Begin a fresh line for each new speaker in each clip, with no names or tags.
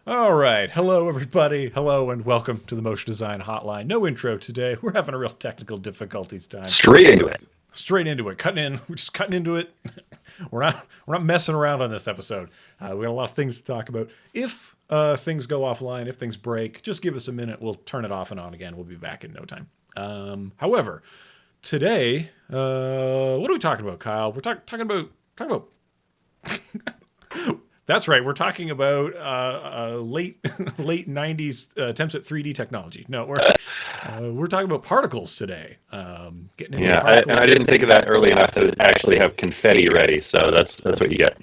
All right. Hello, everybody. Hello, and welcome to the Motion Design Hotline. No intro today. We're having a real technical difficulties time.
Straight into it.
Straight into it. Cutting in. We're just cutting into it. We're not messing around on this episode. We got a lot of things to talk about. If things go offline, if things break, just give us a minute. We'll turn it off and on again. We'll be back in no time. However, today, what are we talking about, Kyle? We're talking about. That's right. We're talking about late late '90s attempts at 3D technology. No, we're talking about particles today. Getting into
Yeah, and I
particles.
didn't think of that early enough to actually have confetti ready. So that's what you get.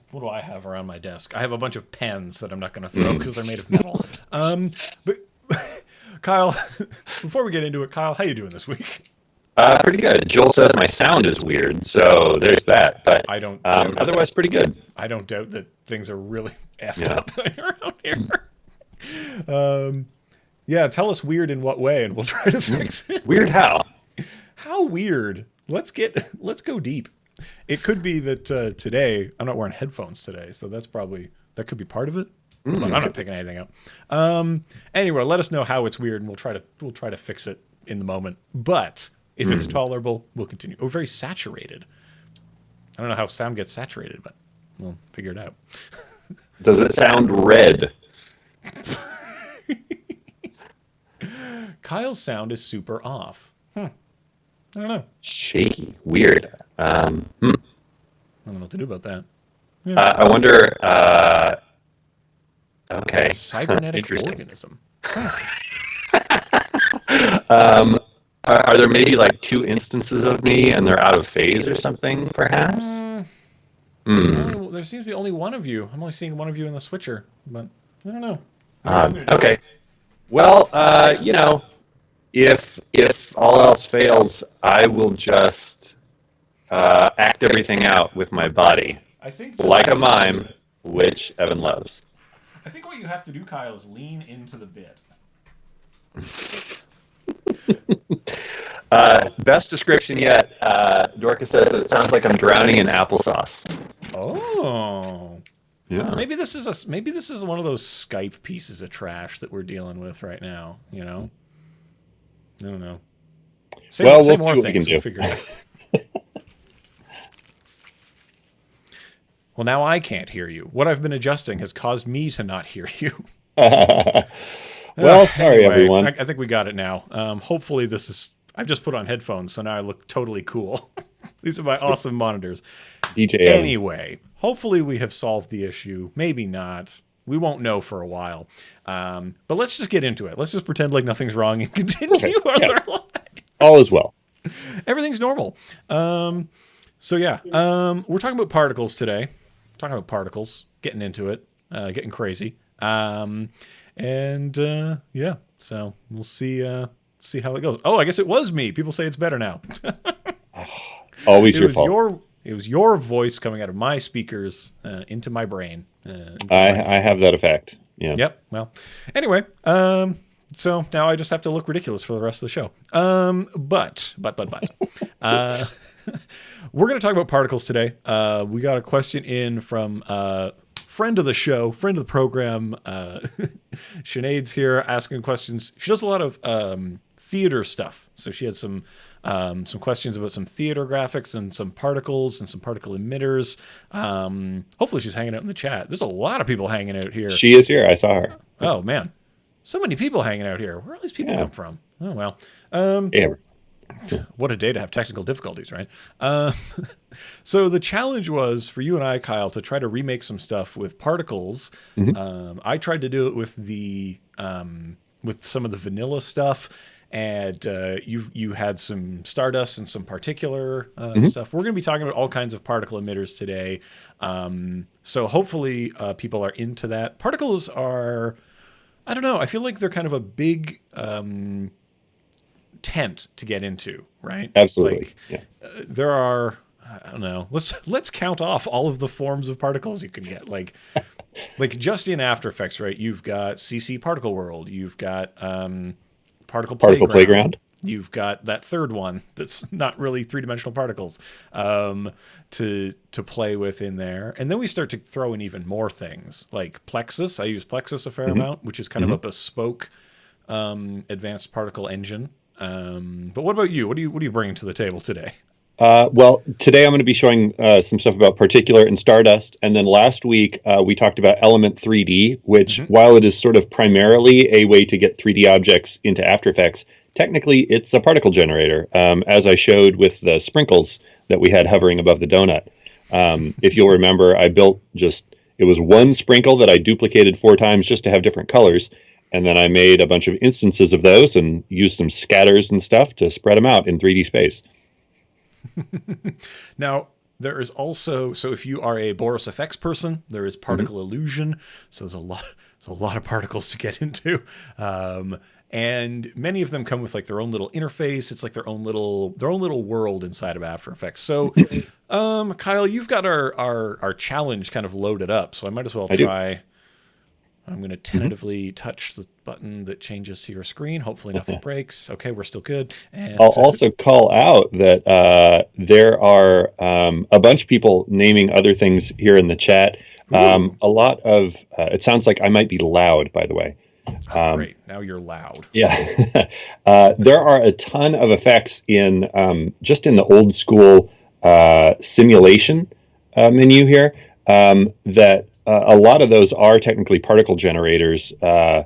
What do I have around my desk? I have a bunch of pens that I'm not going to throw because they're made of metal. But Kyle, before we get into it, Kyle, how you doing this week?
Pretty good. Joel says my sound is weird, so there's that. But
I don't doubt it.
otherwise, pretty good.
I don't doubt that things are really effed
Yeah.
up around here. Yeah, tell us weird in what way, and we'll try to fix it.
Weird how?
How weird? Let's go deep. It could be that today I'm not wearing headphones today, so that could be part of it. But I'm not picking anything up. Anyway, let us know how it's weird, and we'll try to fix it in the moment. But if it's tolerable, we'll continue. Oh, very saturated. I don't know how sound gets saturated, but we'll figure it out.
Does it sound red?
Kyle's sound is super off. I don't know.
Shaky. Weird.
I don't know what to do about that.
I wonder. Okay.
Cybernetic
Interesting.
organism.
Are there maybe like two instances of me and they're out of phase or something, perhaps?
There seems to be only one of you. I'm only seeing one of you in the switcher, but I don't know.
Okay. Well, if all else fails, I will just act everything out with my body,
I think
like a mime, which Evan loves.
I think what you have to do, Kyle, is lean into the bit.
Best description yet. Dorcas says that it sounds like I'm drowning in applesauce.
Oh.
Yeah.
Maybe this is one of those Skype pieces of trash that we're dealing with right now, you know? I don't know. Say
Well,
say
we'll see
more
what we
things,
can
we'll
do.
figure it out. Well, now I can't hear you. What I've been adjusting has caused me to not hear you.
Well, sorry,
Anyway,
everyone.
I think we got it now. Hopefully this is... I've just put on headphones, so now I look totally cool. These are my awesome monitors.
DJ Evan.
Anyway, hopefully we have solved the issue. Maybe not. We won't know for a while. But let's just get into it. Let's just pretend like nothing's wrong and continue
Perfect.
with
Yeah.
our lives.
All is well.
Everything's normal. So yeah, we're talking about particles today. Talking about particles, getting into it, getting crazy. Yeah, so we'll see how it goes. Oh, I guess it was me. People say it's better now.
Always
It
your
was
fault.
your voice coming out of my speakers into my brain.
I have that effect. Yeah.
Yep. Well, anyway, so now I just have to look ridiculous for the rest of the show. But uh, we're going to talk about particles today. We got a question in from friend of the show, friend of the program, Sinead's here asking questions. She does a lot of theater stuff, so she had some questions about some theater graphics and some particles and some particle emitters. Hopefully she's hanging out in the chat. There's a lot of people hanging out here.
She is here. I saw her.
Oh man, so many people hanging out here. Where all these people
Yeah.
come from? Oh well.
Yeah.
What a day to have technical difficulties, right? So the challenge was for you and I, Kyle, to try to remake some stuff with particles. I tried to do it with some of the vanilla stuff, and you had some Stardust and some particular stuff. We're going to be talking about all kinds of particle emitters today. So hopefully people are into that. Particles are, I don't know, I feel like they're kind of a big tent to get into, right?
Absolutely.
Like,
Yeah.
there are, I don't know. Let's count off all of the forms of particles you can get. Like just in After Effects, right? You've got CC Particle World. You've got Particle
Particle
Playground.
Playground.
you've got that third one that's not really three-dimensional particles to play with in there. And then we start to throw in even more things like Plexus. I use Plexus a fair amount, which is kind of a bespoke advanced particle engine. But what about you? What are you bringing to the table today?
Well, today I'm going to be showing some stuff about particulate and Stardust. And then last week we talked about Element 3D, which, while it is sort of primarily a way to get 3D objects into After Effects, technically it's a particle generator, as I showed with the sprinkles that we had hovering above the donut. If you'll remember, it was one sprinkle that I duplicated 4 times just to have different colors. And then I made a bunch of instances of those and used some scatters and stuff to spread them out in 3D space.
Now, there is also, so if you are a Boris effects person, there is particle illusion. So there's a lot of particles to get into. And many of them come with like their own little interface. It's like their own little world inside of After Effects. So, Kyle, you've got our challenge kind of loaded up. So I might as well try. I'm going to tentatively touch the button that changes to your screen. Hopefully nothing breaks. Okay, we're still good. And
I'll also call out that there are a bunch of people naming other things here in the chat. A lot of, it sounds like I might be loud, by the way.
Great. Now you're loud.
Yeah. There are a ton of effects in just in the old school simulation menu here that a lot of those are technically particle generators, Foam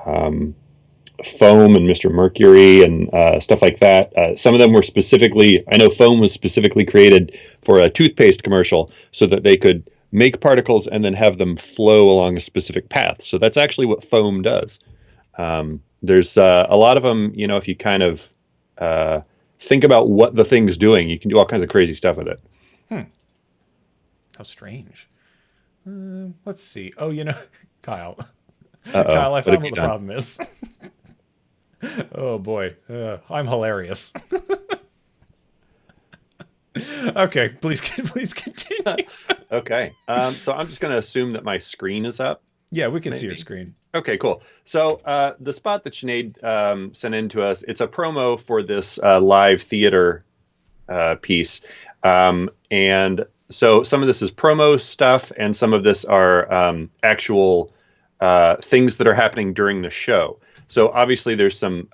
and Mr. Mercury and stuff like that. Some of them were specifically, I know Foam was specifically created for a toothpaste commercial so that they could make particles and then have them flow along a specific path. So that's actually what Foam does. There's a lot of them, if you kind of think about what the thing's doing, you can do all kinds of crazy stuff with it.
How strange. Let's see. Oh, Kyle.
Uh-oh.
Kyle, I found what the problem is. Oh, boy. I'm hilarious. Okay, please continue.
Okay. So I'm just going to assume that my screen is up.
Yeah, we can see your screen.
Okay, cool. So the spot that Sinead sent in to us, it's a promo for this live theater piece. And so some of this is promo stuff, and some of this are actual things that are happening during the show. So obviously there's some,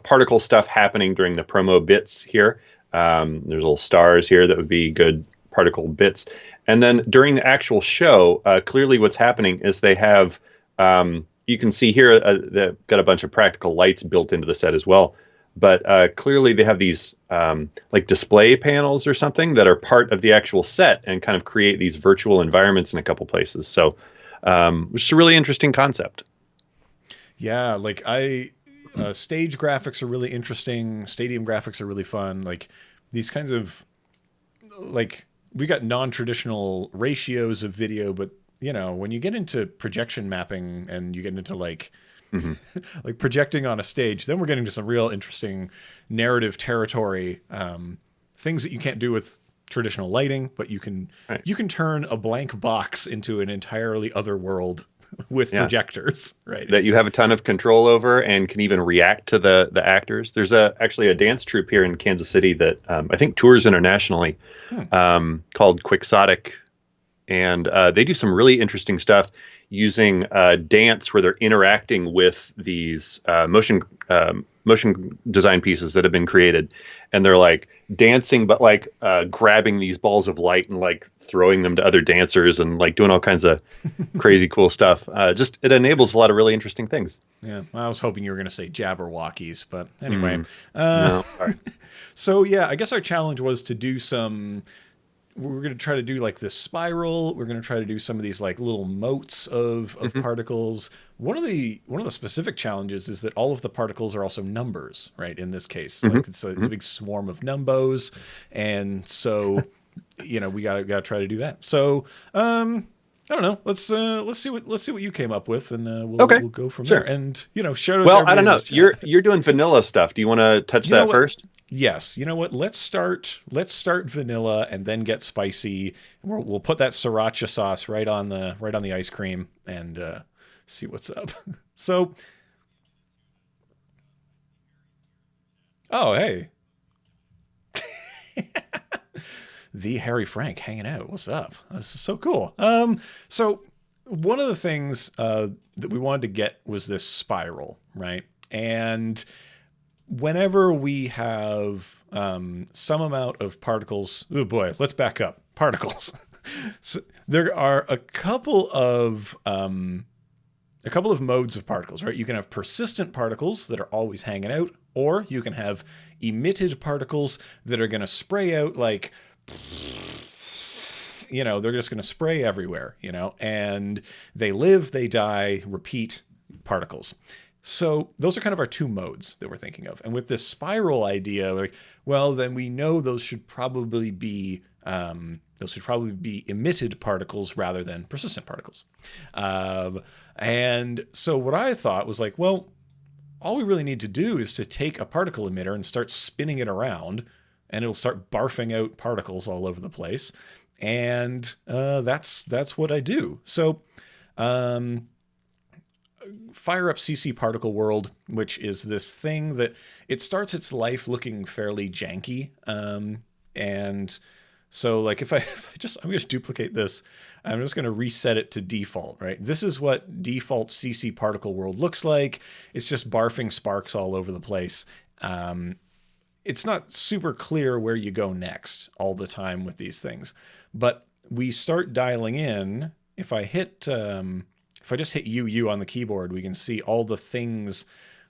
particle stuff happening during the promo bits here. There's little stars here that would be good particle bits. And then during the actual show, clearly what's happening is they have, you can see here, they've got a bunch of practical lights built into the set as well. But clearly they have these like display panels or something that are part of the actual set and kind of create these virtual environments in a couple places. So which is a really interesting concept.
Yeah, like stage graphics are really interesting. Stadium graphics are really fun. Like these kinds of, like, we got non-traditional ratios of video, but when you get into projection mapping and you get into like projecting on a stage, then we're getting to some real interesting narrative territory, things that you can't do with traditional lighting, but you can turn a blank box into an entirely other world with projectors, right?
That you have a ton of control over and can even react to the actors. There's actually a dance troupe here in Kansas City that I think tours internationally called Quixotic. And they do some really interesting stuff using dance where they're interacting with these motion design pieces that have been created. And they're like dancing, but like grabbing these balls of light and like throwing them to other dancers and like doing all kinds of crazy cool stuff. Just it enables a lot of really interesting things.
Yeah, I was hoping you were going to say Jabberwockies, but anyway.
No, sorry.
So yeah, I guess our challenge was to do some. We're going to try to do like this spiral. We're going to try to do some of these like little motes of particles. One of the specific challenges is that all of the particles are also numbers, right? In this case, like it's a big swarm of numbos, and so we got to try to do that. So I don't know. Let's see what you came up with, and we'll go from there. And shout out.
Well, I don't know. You're doing vanilla stuff. Do you want to touch that first?
Yes. You know what? Let's start vanilla and then get spicy. We'll put that sriracha sauce right on the ice cream and see what's up. So Oh, hey. The Harry Frank hanging out. What's up? This is so cool. So one of the things that we wanted to get was this spiral, right? And whenever we have some amount of particles, oh boy, let's back up. Particles. So there are a couple of modes of particles, right? You can have persistent particles that are always hanging out, or you can have emitted particles that are going to spray out like, they're just going to spray everywhere, and they live, they die, repeat particles. So those are kind of our two modes that we're thinking of. And with this spiral idea, like, well, then we know those should probably be emitted particles rather than persistent particles. And so what I thought was like, well, all we really need to do is to take a particle emitter and start spinning it around, and it'll start barfing out particles all over the place. And that's what I do. So fire up CC Particle World, which is this thing that it starts its life looking fairly janky. And so like I'm going to duplicate this. I'm just going to reset it to default, right? This is what default CC Particle World looks like. It's just barfing sparks all over the place. It's not super clear where you go next all the time with these things, but we start dialing in. If I just hit UU on the keyboard, we can see all the things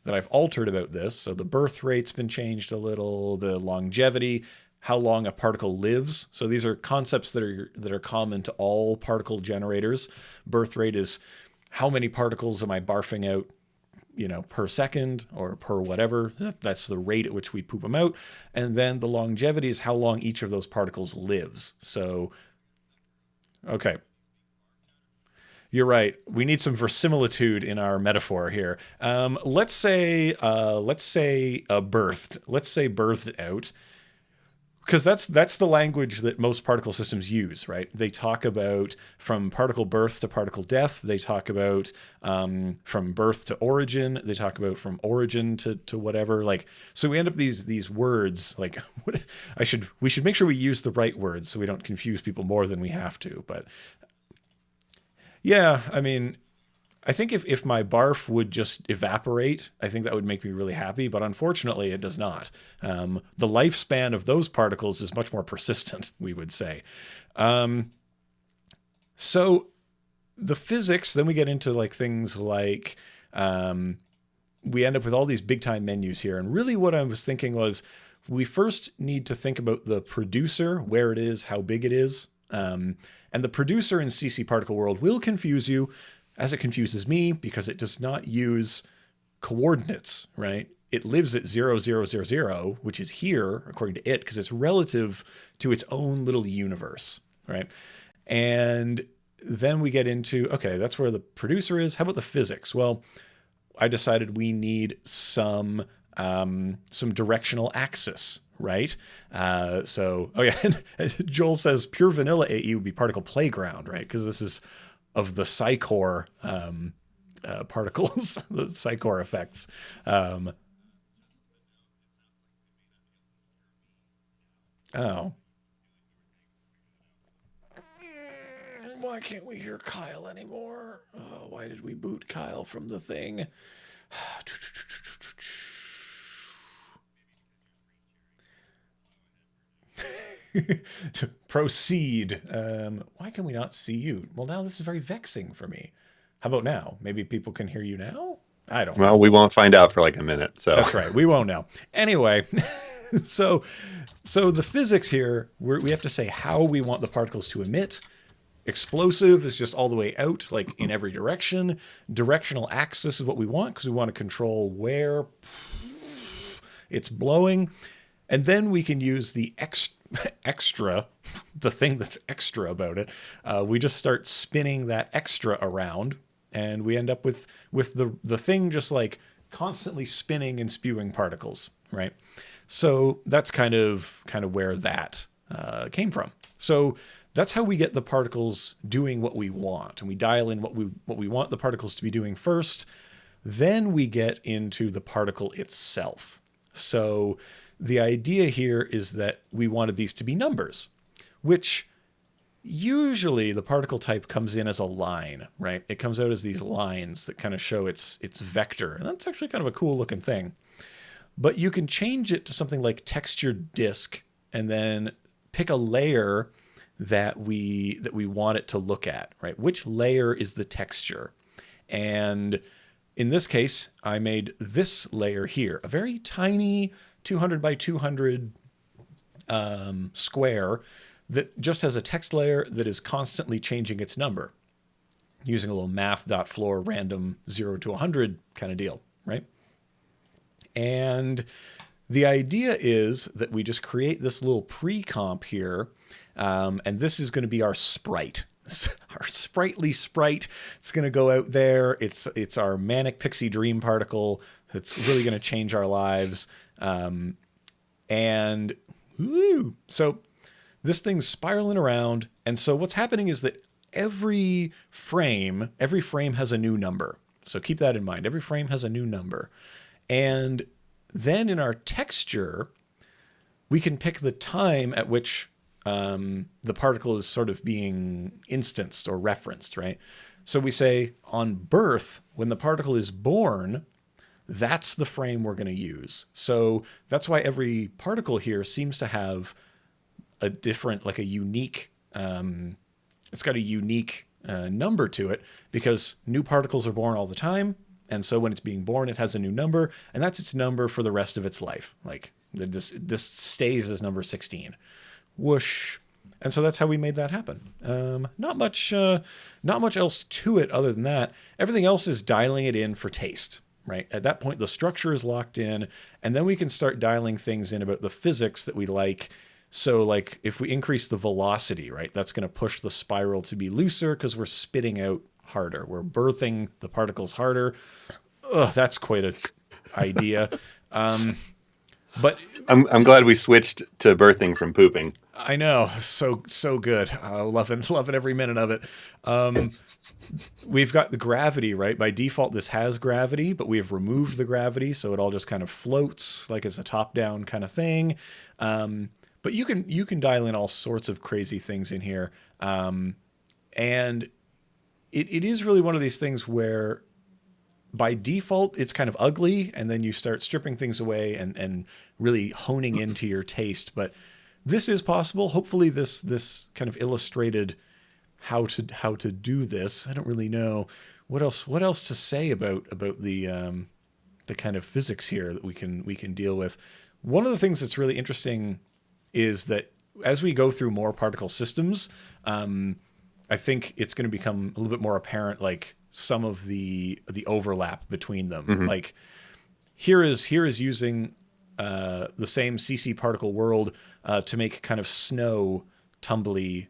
that I've altered about this. So the birth rate's been changed a little, the longevity, how long a particle lives. So these are concepts that are common to all particle generators. Birth rate is how many particles am I barfing out, per second or per whatever. That's the rate at which we poop them out. And then the longevity is how long each of those particles lives. So, okay. You're right. We need some verisimilitude in our metaphor here. Let's say birthed. Let's say birthed out, because that's the language that most particle systems use, right? They talk about from particle birth to particle death. They talk about from birth to origin. They talk about from origin to whatever. Like, so we end up these words. Like, we should make sure we use the right words so we don't confuse people more than we have to. But yeah, I mean, I think if my barf would just evaporate, I think that would make me really happy. But unfortunately, it does not. The lifespan of those particles is much more persistent, we would say. So the physics, then we get into like things like we end up with all these big time menus here. And really what I was thinking was we first need to think about the producer, where it is, how big it is. And the producer in CC Particle World will confuse you, as it confuses me, because it does not use coordinates, right? It lives at 0, 0, 0, 0, which is here, according to it, because it's relative to its own little universe, right? And then we get into, okay, that's where the producer is. How about the physics? Well, I decided we need some directional axis, right? Oh yeah, Joel says pure vanilla AE would be particle playground, right? Because this is of the Psycore particles, the Psycore effects. Oh. Why can't we hear Kyle anymore? Oh, why did we boot Kyle from the thing? To proceed. Why can we not see you? Well, now this is very vexing for me. How about now? Maybe people can hear you now? I don't know.
Well, we won't find out for like a minute. So
that's right. We won't know. Anyway, so the physics here, we have to say how we want the particles to emit. Explosive is just all the way out, like in every direction. Directional axis is what we want because we want to control where it's blowing. And then we can use the extra, the thing that's extra about it. We just start spinning that extra around, and we end up with the thing just like constantly spinning and spewing particles, right? So that's kind of where that came from. So that's how we get the particles doing what we want, and we dial in what we want the particles to be doing first. Then we get into the particle itself. So the idea here is that we wanted these to be numbers, which usually the particle type comes in as a line, right? It comes out as these lines that kind of show its vector. And that's actually kind of a cool looking thing. But you can change it to something like textured disk and then pick a layer that we want it to look at, right? Which layer is the texture? And in this case, I made this layer here, a very tiny 200 by 200 square that just has a text layer that is constantly changing its number using a little math.floor random 0 to 100 kind of deal, right? And the idea is that we just create this little pre-comp here, and this is going to be our sprite. Our sprightly sprite. It's going to go out there. It's our manic pixie dream particle that's really going to change our lives. And woo, so this thing's spiraling around. And so what's happening is that every frame has a new number. So keep that in mind. Every frame has a new number. And then in our texture, we can pick the time at which the particle is sort of being instanced or referenced, right? So we say on birth, when the particle is born, that's the frame we're going to use. So that's why every particle here seems to have a different, like a unique, it's got a unique number to it, because new particles are born all the time. And so when it's being born, it has a new number, and that's its number for the rest of its life. Like this stays as number 16. Whoosh. And so that's how we made that happen. Not much else to it other than that. Everything else is dialing it in for taste, right? At that point, the structure is locked in, and then we can start dialing things in about the physics that we like. So like if we increase the velocity, right, that's going to push the spiral to be looser because we're spitting out harder. We're birthing the particles harder. Ugh, that's quite an idea. But
I'm glad we switched to birthing from pooping.
I know, so good. Loving every minute of it. We've got the gravity, right? By default, this has gravity, but we have removed the gravity, so it all just kind of floats like it's a top-down kind of thing. But you can dial in all sorts of crazy things in here, and it is really one of these things where by default it's kind of ugly, and then you start stripping things away and really honing into your taste. But this is possible. Hopefully this kind of illustrated how to do this. I don't really know what else to say about the kind of physics here that we can deal with. One of the things that's really interesting is that as we go through more particle systems, I think it's going to become a little bit more apparent, like some of the overlap between them. Mm-hmm. Like here is using the same CC particle world to make kind of tumbly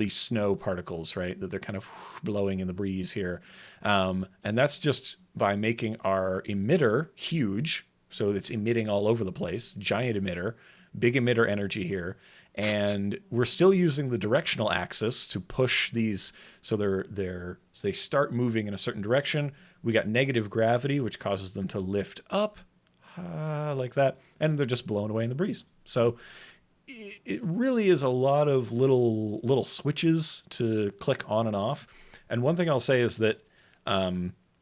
snow particles, right? That they're kind of blowing in the breeze here. And that's just by making our emitter huge. So it's emitting all over the place, giant emitter, big emitter energy here. And we're still using the directional axis to push these. So they start moving in a certain direction. We got negative gravity, which causes them to lift up like that. And they're just blown away in the breeze. So it really is a lot of little switches to click on and off. And one thing I'll say is that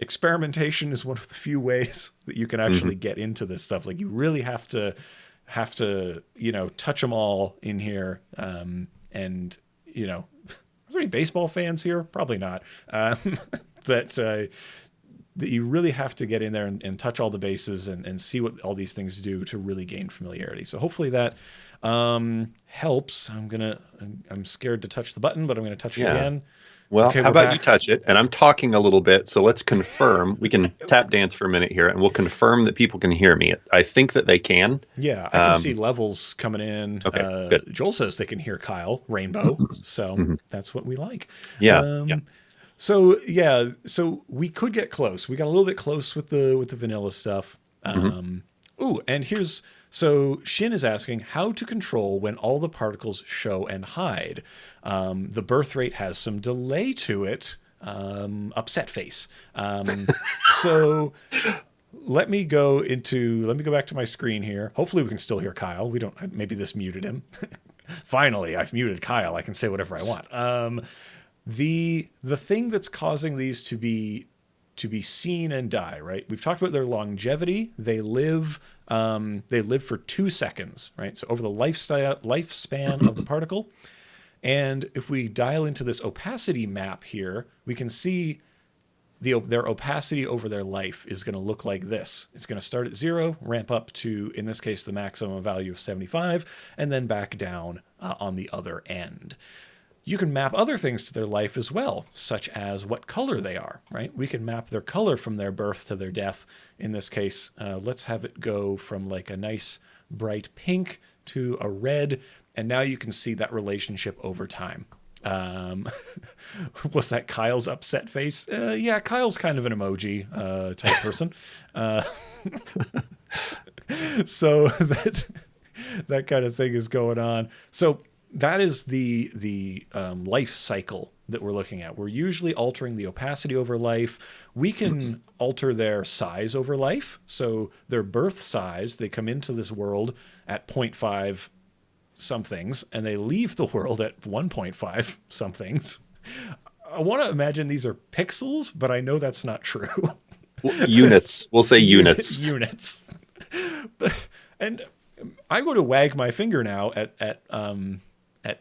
experimentation is one of the few ways that you can actually get into this stuff. Like you really have to touch them all in here. And are there any baseball fans here? Probably not. That you really have to get in there and touch all the bases and see what all these things do to really gain familiarity. So hopefully that helps. I'm scared to touch the button, but I'm going to touch it again.
Well, okay, how about you touch it? And I'm talking a little bit, so let's confirm. We can tap dance for a minute here, and we'll confirm that people can hear me. I think that they can.
Yeah, I can see levels coming in.
Okay, good.
Joel says they can hear Kyle, Rainbow, so that's what we like.
Yeah,
So we could get close. We got a little bit close with the vanilla stuff. And so Shin is asking how to control when all the particles show and hide. The birth rate has some delay to it. Upset face. So let me go back to my screen here. Hopefully we can still hear Kyle. We don't, maybe this muted him. Finally, I've muted Kyle. I can say whatever I want. The thing that's causing these to be seen and die, right? We've talked about their longevity. They live for 2 seconds, right? So over the lifespan of the particle. And if we dial into this opacity map here, we can see their opacity over their life is going to look like this. It's going to start at 0, ramp up to, in this case, the maximum value of 75, and then back down on the other end. You can map other things to their life as well, such as what color they are, right? We can map their color from their birth to their death. In this case, let's have it go from like a nice bright pink to a red, and now you can see that relationship over time. Was that Kyle's upset face? Yeah, Kyle's kind of an emoji type person. So that kind of thing is going on. So that is the life cycle that we're looking at. We're usually altering the opacity over life. We can alter their size over life. So their birth size, they come into this world at 0.5 somethings, and they leave the world at 1.5 somethings. I want to imagine these are pixels, but I know that's not true.
Units. We'll say units.
Units. And I'm going to wag my finger now at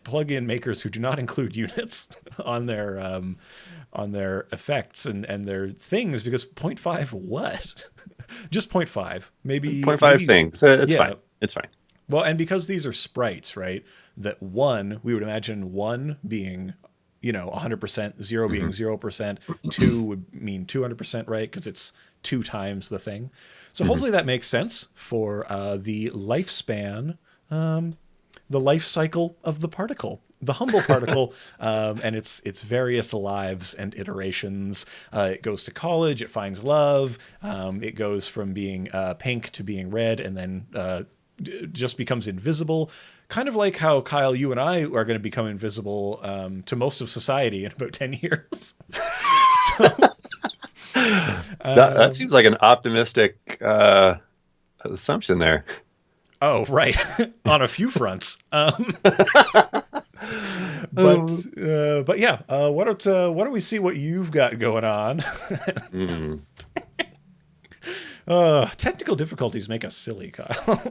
plugin makers who do not include units on their effects and their things, because 0.5 what? Just 0.5, maybe
0.5 things. It's
yeah.
fine. It's fine.
Well, and because these are sprites, right? That 1, we would imagine 1 being, 100%, 0 being 0%, 2 would mean 200%, right? Because it's 2 times the thing. So hopefully that makes sense for the lifespan, the life cycle of the particle, the humble particle, and its various lives and iterations. It goes to college, it finds love, it goes from being pink to being red, and then just becomes invisible, kind of like how, Kyle, you and I are going to become invisible to most of society in about 10 years.
That seems like an optimistic assumption there.
Oh, right. On a few fronts. But yeah, why don't we see what you've got going on? Technical difficulties make us silly, Kyle.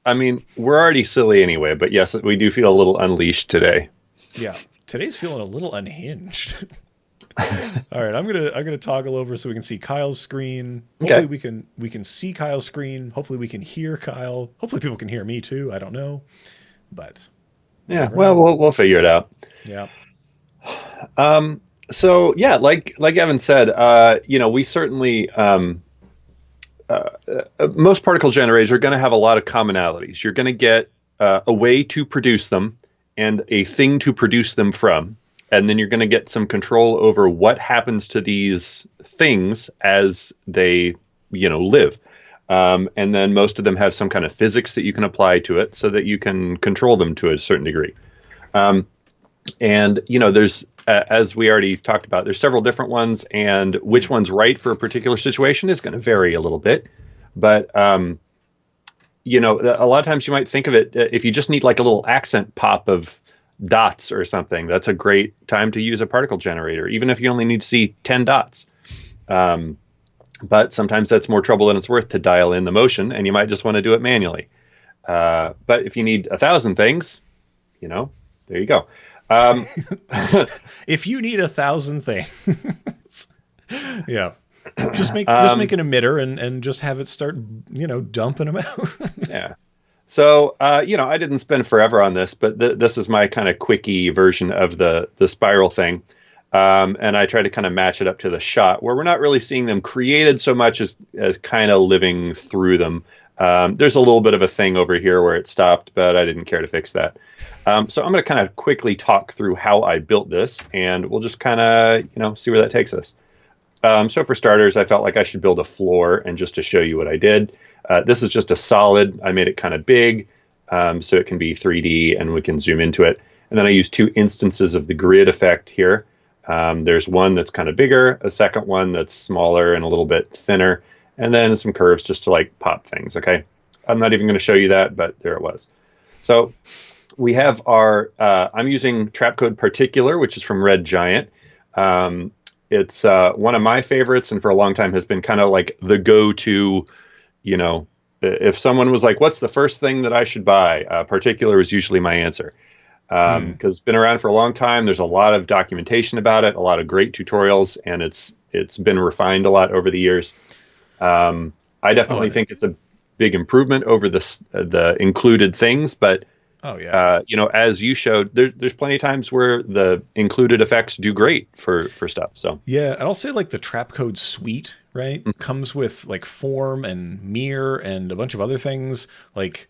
I mean, we're already silly anyway, but yes, we do feel a little unleashed today.
Yeah, today's feeling a little unhinged. All right, I'm gonna toggle over so we can see Kyle's screen. Hopefully we can see Kyle's screen. Hopefully we can hear Kyle. Hopefully people can hear me too. I don't know, but
yeah, well, we'll figure it out.
Yeah.
So yeah, like Evan said, we certainly. Most particle generators are going to have a lot of commonalities. You're going to get a way to produce them and a thing to produce them from. And then you're going to get some control over what happens to these things as they, live. And then most of them have some kind of physics that you can apply to it so that you can control them to a certain degree. There's, as we already talked about, there's several different ones, and which one's right for a particular situation is going to vary a little bit. But, a lot of times you might think of it, if you just need like a little accent pop of dots or something, that's a great time to use a particle generator, even if you only need to see 10 dots. But sometimes that's more trouble than it's worth to dial in the motion, and you might just want to do it manually. But if you need 1,000 things, there you go.
If you need 1,000 things, yeah, just make an emitter and just have it start, dumping them out.
Yeah. So, I didn't spend forever on this, but this is my kind of quickie version of the spiral thing. And I try to kind of match it up to the shot where we're not really seeing them created so much as kind of living through them. There's a little bit of a thing over here where it stopped, but I didn't care to fix that. So I'm going to kind of quickly talk through how I built this, and we'll just kind of, see where that takes us. So for starters, I felt like I should build a floor, and just to show you what I did, this is just a solid. I made it kind of big, so it can be 3D, and we can zoom into it. And then I used 2 instances of the grid effect here. There's one that's kind of bigger, a second one that's smaller and a little bit thinner. and then some curves just to like pop things. Okay, I'm not even going to show you that, but there it was. So we have our, I'm using Trapcode Particular, which is from Red Giant. It's one of my favorites, and for a long time has been kind of like the go-to, you know, if someone was like, what's the first thing that I should buy? Particular is usually my answer. Because it's been around for a long time. There's a lot of documentation about it, a lot of great tutorials, and it's been refined a lot over the years. I definitely think it's a big improvement over the included things, but you know, as you showed, there's plenty of times where the included effects do great for stuff. So
yeah, and I'll say like the Trapcode suite, right, comes with like form and mirror and a bunch of other things. Like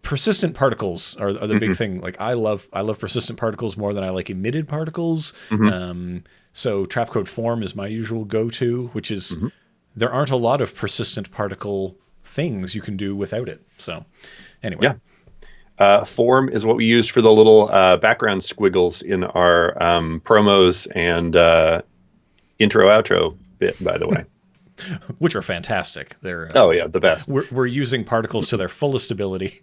persistent particles are the big thing. Like I love persistent particles more than I like emitted particles. So Trapcode form is my usual go-to, which is there aren't a lot of persistent particle things you can do without it. So anyway.
Yeah. Form is what we used for the little background squiggles in our promos and intro-outro bit, by the way.
Which are fantastic. They're
oh, yeah, the best.
We're using particles to their fullest ability.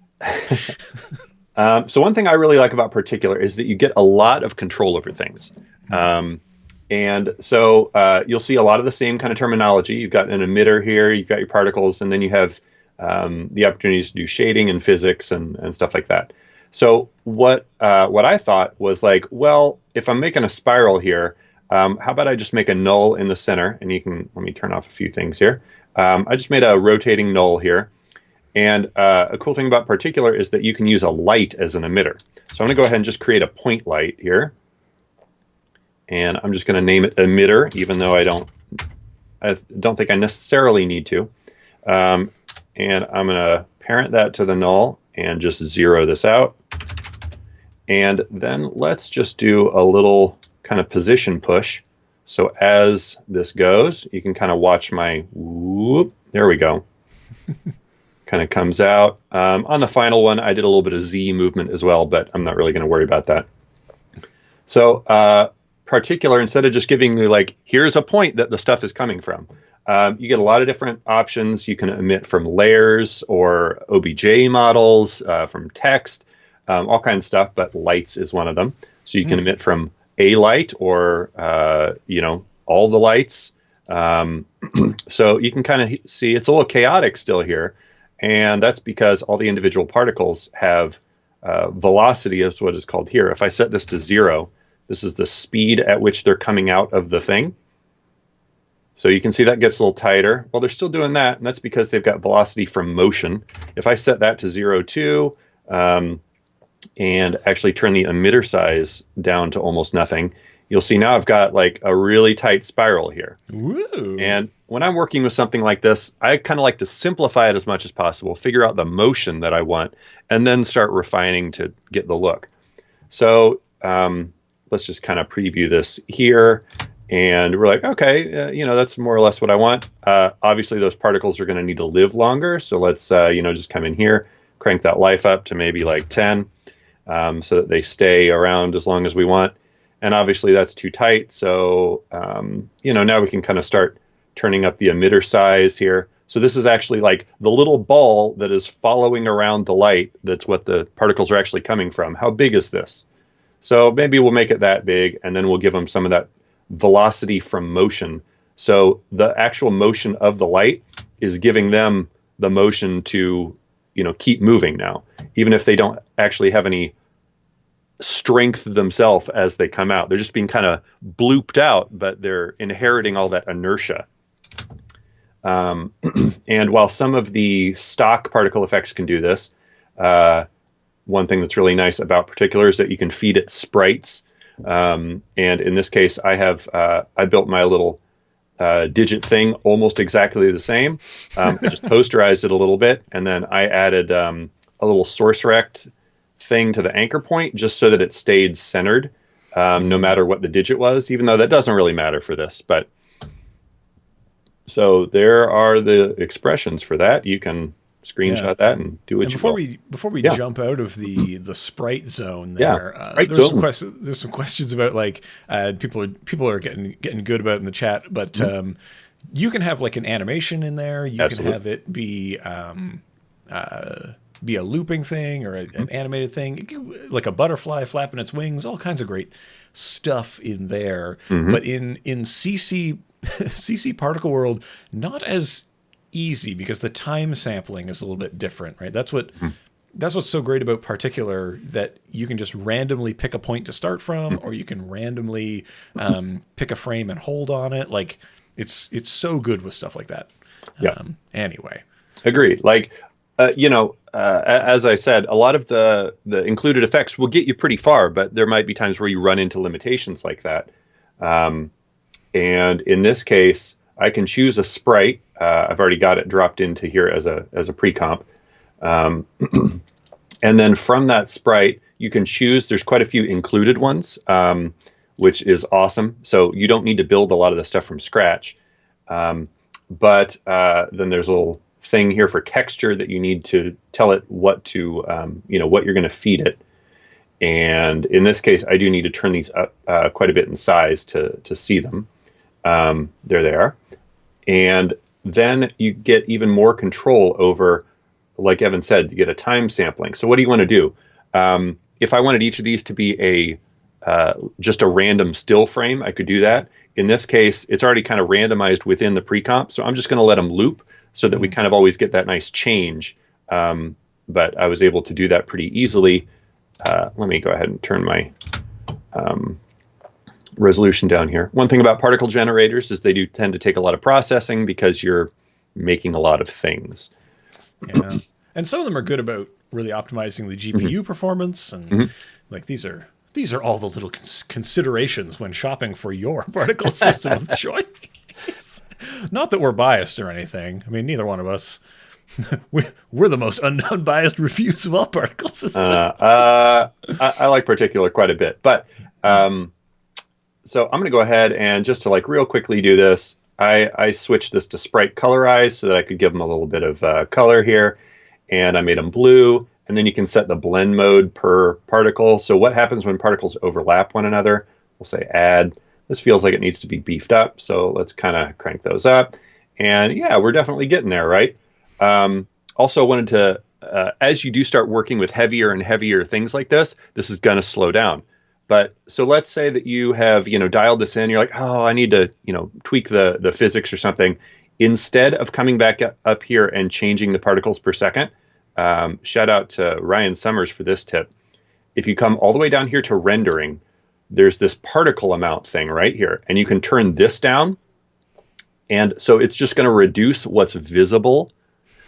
So one thing I really like about Particular is that you get a lot of control over things. And so you'll see a lot of the same kind of terminology. You've got an emitter here, you've got your particles, and then you have the opportunities to do shading and physics and stuff like that. So what I thought was like, well, if I'm making a spiral here, how about I just make a null in the center? And let me turn off a few things here. I just made a rotating null here. And a cool thing about Particular is that you can use a light as an emitter. So I'm going to go ahead and just create a point light here. And I'm just going to name it emitter, even though I don't think I necessarily need to. And I'm going to parent that to the null and just zero this out. And then let's just do a little kind of position push. So as this goes, you can kind of watch my whoop. There we go. Kind of comes out. On the final one, I did a little bit of Z movement as well, but I'm not really going to worry about that. So Particular, instead of just giving you like, here's a point that the stuff is coming from, you get a lot of different options. You can emit from layers or OBJ models, from text, all kinds of stuff, but lights is one of them. So you can emit from a light or, all the lights. So you can kind of see it's a little chaotic still here. And that's because all the individual particles have velocity is what is called here. If I set this to 0, this is the speed at which they're coming out of the thing. So you can see that gets a little tighter. Well, they're still doing that, and that's because they've got velocity from motion. If I set that to 0, too, and actually turn the emitter size down to almost nothing, you'll see now I've got like a really tight spiral here.
Woo.
And when I'm working with something like this, I kind of like to simplify it as much as possible, figure out the motion that I want, and then start refining to get the look. So let's just kind of preview this here. And we're like, okay, that's more or less what I want. Obviously, those particles are going to need to live longer. So let's, just come in here, crank that life up to maybe like 10 so that they stay around as long as we want. And obviously, that's too tight. So, now we can kind of start turning up the emitter size here. So this is actually like the little ball that is following around the light. That's what the particles are actually coming from. How big is this? So maybe we'll make it that big, and then we'll give them some of that velocity from motion. So the actual motion of the light is giving them the motion to, keep moving now, even if they don't actually have any strength themselves as they come out. They're just being kind of blooped out, but they're inheriting all that inertia. And while some of the stock particle effects can do this, one thing that's really nice about Particular is that you can feed it sprites. And in this case, I built my little digit thing almost exactly the same. I just posterized it a little bit, and then I added a little source rect thing to the anchor point just so that it stayed centered, no matter what the digit was, even though that doesn't really matter for this. But so there are the expressions for that. You can screenshot that and do what
before we jump out of the sprite zone there, there's some questions about like people are getting good about it in the chat, but you can have like an animation in there. You
Absolutely.
can have it be a looping thing or an animated thing, like a butterfly flapping its wings, all kinds of great stuff in there.
Mm-hmm.
But in CC CC particle world, not as easy because the time sampling is a little bit different, right? That's what's so great about particular, that you can just randomly pick a point to start from, or you can randomly pick a frame and hold on it. Like it's so good with stuff like that.
Yeah.
Anyway,
Agreed. Like, as I said, a lot of the included effects will get you pretty far, but there might be times where you run into limitations like that. And in this case, I can choose a sprite. I've already got it dropped into here as a pre-comp. And then from that sprite, you can choose. There's quite a few included ones, which is awesome. So you don't need to build a lot of the stuff from scratch. But then there's a little thing here for texture that you need to tell it what to, what you're going to feed it. And in this case, I do need to turn these up quite a bit in size to see them. There they are. And then you get even more control over, like Evan said, to get a time sampling. So what do you want to do? If I wanted each of these to be just a random still frame, I could do that. In this case, it's already kind of randomized within the pre-comp, so I'm just going to let them loop so that we kind of always get that nice change. But I was able to do that pretty easily. Let me go ahead and turn my resolution down here. One thing about particle generators is they do tend to take a lot of processing because you're making a lot of things.
Yeah. And some of them are good about really optimizing the GPU performance, and like these are all the little considerations when shopping for your particle system of choice. Not that we're biased or anything. I mean, neither one of us. We're the most unbiased reviews of all particle systems.
I like particular quite a bit, but so I'm going to go ahead and just to like real quickly do this. I switched this to sprite colorize so that I could give them a little bit of color here, and I made them blue. And then you can set the blend mode per particle. So what happens when particles overlap one another? We'll say add. This feels like it needs to be beefed up, so let's kind of crank those up. And yeah, we're definitely getting there, right? Also wanted to, as you do start working with heavier and heavier things like this is going to slow down. But so let's say that you have, dialed this in. You're like, oh, I need to, tweak the physics or something. Instead of coming back up here and changing the particles per second, shout out to Ryan Summers for this tip. If you come all the way down here to rendering, there's this particle amount thing right here, and you can turn this down. And so it's just going to reduce what's visible,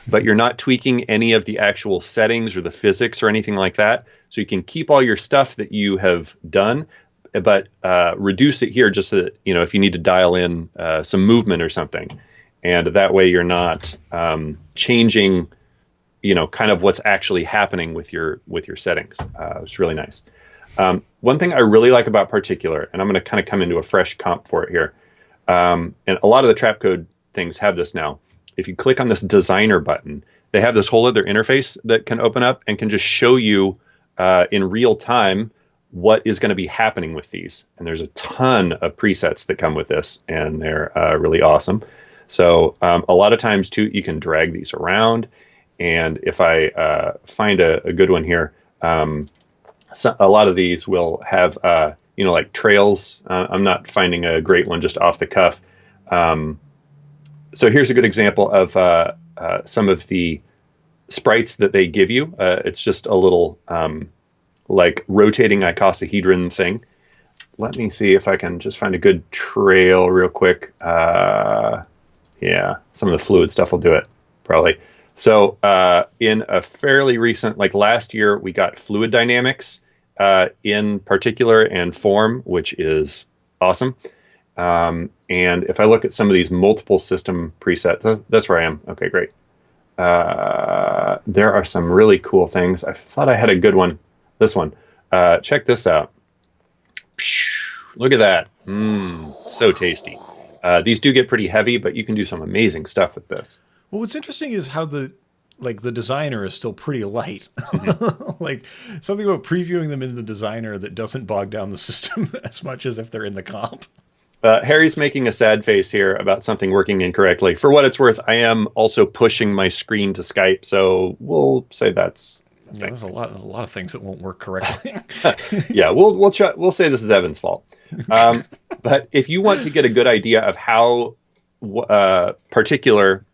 but you're not tweaking any of the actual settings or the physics or anything like that. So you can keep all your stuff that you have done, but reduce it here just so that, if you need to dial in some movement or something. And that way you're not changing kind of what's actually happening with your settings. It's really nice. One thing I really like about particular, and I'm going to kind of come into a fresh comp for it here. And a lot of the Trapcode things have this now. If you click on this designer button, they have this whole other interface that can open up and can just show you in real time what is going to be happening with these. And there's a ton of presets that come with this, and they're really awesome. So a lot of times too, you can drag these around. And if I find a good one here, so a lot of these will have, like trails. I'm not finding a great one just off the cuff. So here's a good example of some of the sprites that they give you. It's just a little like rotating icosahedron thing. Let me see if I can just find a good trail real quick. Yeah, some of the fluid stuff will do it, probably. So in a fairly recent, like last year, we got fluid dynamics in particular and form, which is awesome. And if I look at some of these multiple system presets, that's where I am. Okay, great. There are some really cool things. I thought I had a good one. This one. Check this out. Look at that. So tasty. These do get pretty heavy, but you can do some amazing stuff with this.
Well, what's interesting is how the designer is still pretty light. Like something about previewing them in the designer that doesn't bog down the system as much as if they're in the comp.
Harry's making a sad face here about something working incorrectly. For what it's worth, I am also pushing my screen to Skype, so we'll say that's a
Yeah,
thing.
there's a lot of things that won't work correctly.
Yeah, we'll say this is Evan's fault. Um, but if you want to get a good idea of how particular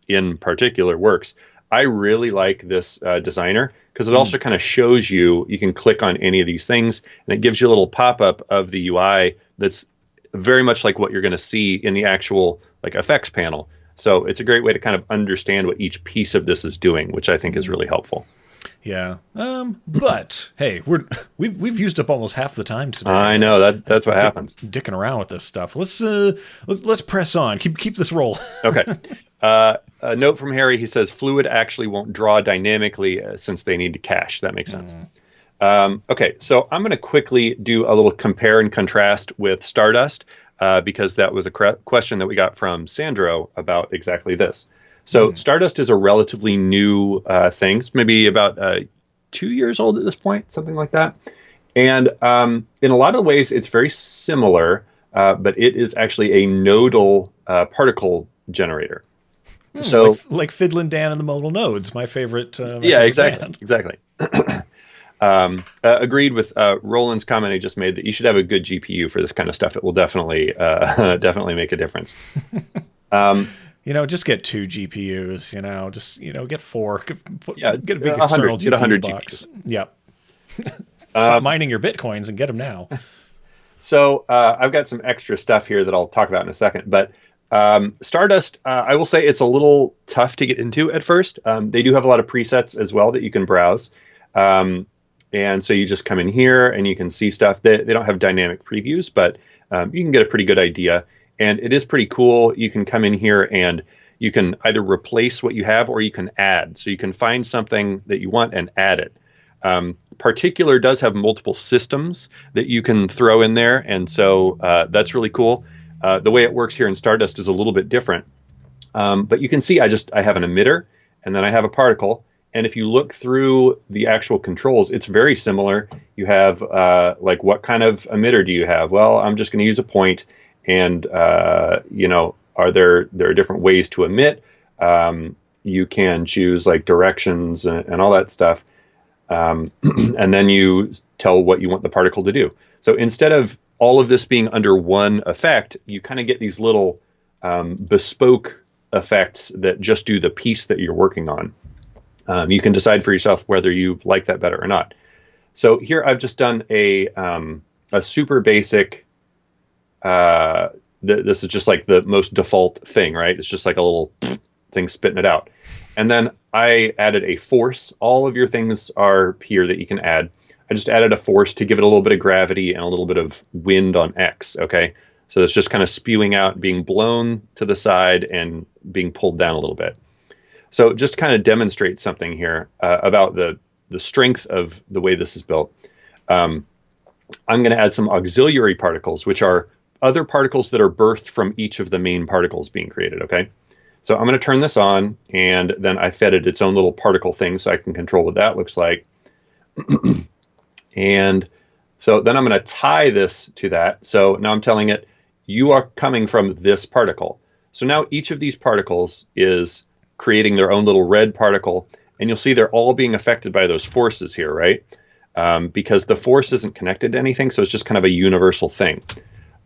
works, I really like this designer because it also kind of shows you can click on any of these things and it gives you a little pop up of the UI that's very much like what you're going to see in the actual like effects panel. So it's a great way to kind of understand what each piece of this is doing, which I think is really helpful.
Yeah. But hey, we've used up almost half the time today.
I know that's what happens.
Dicking around with this stuff. Let's press on. Keep this roll.
Okay. A note from Harry. He says fluid actually won't draw dynamically since they need to cache. That makes sense. Okay, so I'm going to quickly do a little compare and contrast with Stardust because that was a question that we got from Sandro about exactly this. So Stardust is a relatively new thing. It's maybe about 2 years old at this point, something like that. And in a lot of ways, it's very similar, but it is actually a nodal particle generator. So,
like Fiddlin' Dan and the Modal Nodes, my favorite.
yeah,
favorite band.
exactly. Agreed with Roland's comment he just made that you should have a good GPU for this kind of stuff. It will definitely definitely make a difference.
Just get 2 GPUs. Get 4. Get a big
100,
external
get
GPU
100
box.
GPUs.
Yep. Stop mining your bitcoins and get them now.
So I've got some extra stuff here that I'll talk about in a second, but Stardust, I will say it's a little tough to get into at first. They do have a lot of presets as well that you can browse. And so you just come in here and you can see stuff. They don't have dynamic previews, but you can get a pretty good idea. And it is pretty cool. You can come in here and you can either replace what you have or you can add. So you can find something that you want and add it. Particular does have multiple systems that you can throw in there. And so that's really cool. The way it works here in Stardust is a little bit different. But you can see I have an emitter and then I have a particle. And if you look through the actual controls, it's very similar. You have like what kind of emitter do you have? Well, I'm just going to use a point. And are there are different ways to emit. You can choose like directions and all that stuff. And then you tell what you want the particle to do. So instead of all of this being under one effect, you kind of get these little bespoke effects that just do the piece that you're working on. You can decide for yourself whether you like that better or not. So here I've just done a super basic. This is just like the most default thing, right? It's just like a little thing spitting it out. And then I added a force. All of your things are here that you can add. I just added a force to give it a little bit of gravity and a little bit of wind on X, okay? So it's just kind of spewing out, being blown to the side and being pulled down a little bit. So just to kind of demonstrate something here about the strength of the way this is built, I'm going to add some auxiliary particles, which are other particles that are birthed from each of the main particles being created, okay? So I'm going to turn this on, and then I fed it its own little particle thing so I can control what that looks like. And so then I'm going to tie this to that. So now I'm telling it, you are coming from this particle. So now each of these particles is creating their own little red particle, and you'll see they're all being affected by those forces here, right? Because the force isn't connected to anything, so it's just kind of a universal thing.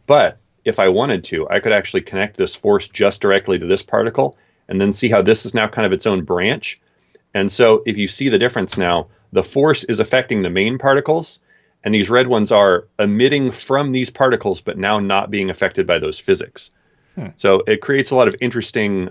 But if I wanted to, I could actually connect this force just directly to this particle and then see how this is now kind of its own branch. And so if you see the difference now, the force is affecting the main particles, and these red ones are emitting from these particles, but now not being affected by those physics. So it creates a lot of interesting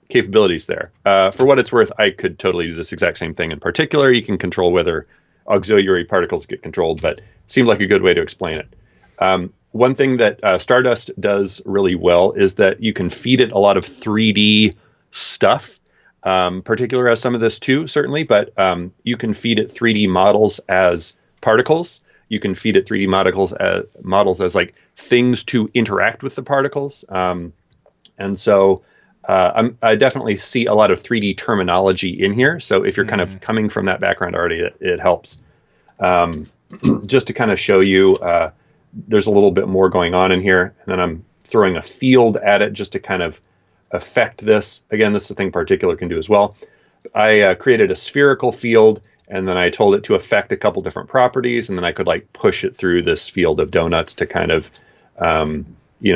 capabilities there. For what it's worth, I could totally do this exact same thing. In particular, you can control whether auxiliary particles get controlled, but it seemed like a good way to explain it. One thing that Stardust does really well is that you can feed it a lot of 3D stuff. Particular has some of this too, certainly, but you can feed it 3D models as particles. You can feed it 3D models as like things to interact with the particles. And so I definitely see a lot of 3D terminology in here. So if you're kind of coming from that background already, it helps. Just to kind of show you, there's a little bit more going on in here. And then I'm throwing a field at it just to kind of affect this. Again, this is a thing Particular can do as well. I created a spherical field, and then I told it to affect a couple different properties, and then I could like push it through this field of donuts to kind of,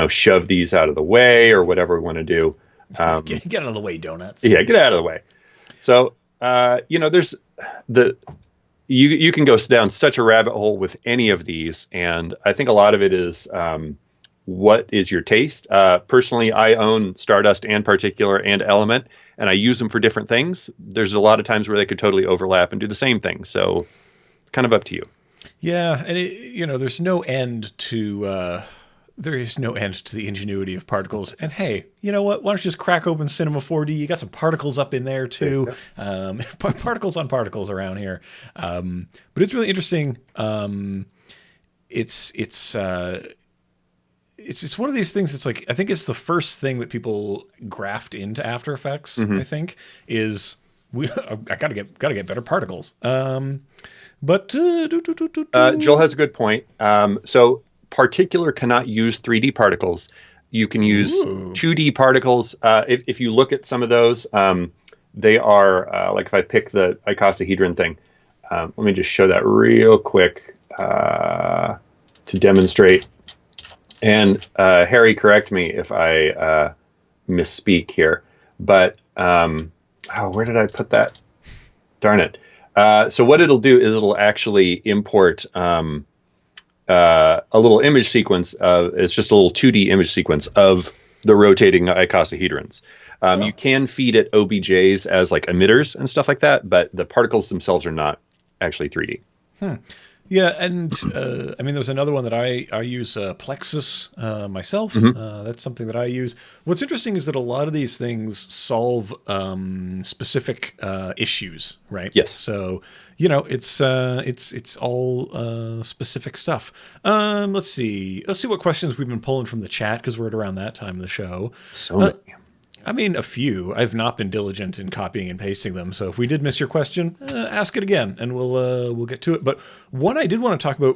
shove these out of the way or whatever we want to do.
Get out of the way, donuts.
Yeah, get out of the way. So, there's you can go down such a rabbit hole with any of these, and I think a lot of it is what is your taste. Personally, I own Stardust and Particular and Element, and I use them for different things. There's a lot of times where they could totally overlap and do the same thing, so it's kind of up to you.
Yeah, and there's no end to there is no end to the ingenuity of particles. And hey, you know what? Why don't you just crack open Cinema 4D? You got some particles up in there too. Particles on particles around here. But it's really interesting. It's one of these things that's like, I think it's the first thing that people graft into After Effects. I think is I gotta get better particles. But
Joel has a good point. So Particular cannot use 3D particles. You can use 2D particles. If you look at some of those, they are like if I pick the icosahedron thing. Let me just show that real quick to demonstrate. And Harry, correct me if I misspeak here. But where did I put that? Darn it. So what it'll do is it'll actually import a little image sequence. It's just a little 2D image sequence of the rotating icosahedrons. You can feed it OBJs as like emitters and stuff like that, but the particles themselves are not actually 3D.
Yeah, and there's another one that I use, Plexus myself. That's something that I use. What's interesting is that a lot of these things solve specific issues, right?
Yes.
So it's all specific stuff. Let's see what questions we've been pulling from the chat because we're at around that time of the show.
So many.
A few. I've not been diligent in copying and pasting them, so if we did miss your question, ask it again, and we'll get to it. But one I did want to talk about.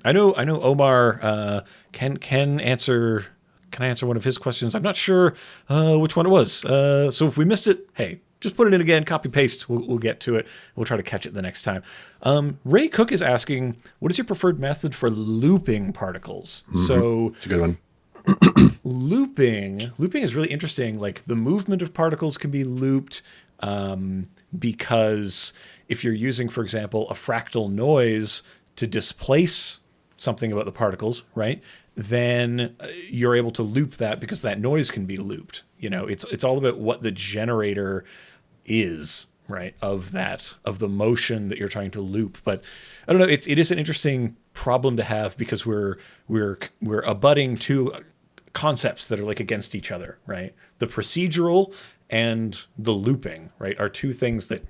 I know Omar can answer. Can I answer one of his questions? I'm not sure which one it was. So if we missed it, hey, just put it in again. Copy paste. We'll get to it. We'll try to catch it the next time. Ray Cook is asking, what is your preferred method for looping particles? So
it's a good one.
Looping is really interesting. Like the movement of particles can be looped because if you're using, for example, a fractal noise to displace something about the particles, right? Then you're able to loop that because that noise can be looped. It's all about what the generator is, right? Of the motion that you're trying to loop. But I don't know. It is an interesting problem to have because we're abutting two concepts that are like against each other, right? The procedural and the looping, right, are two things that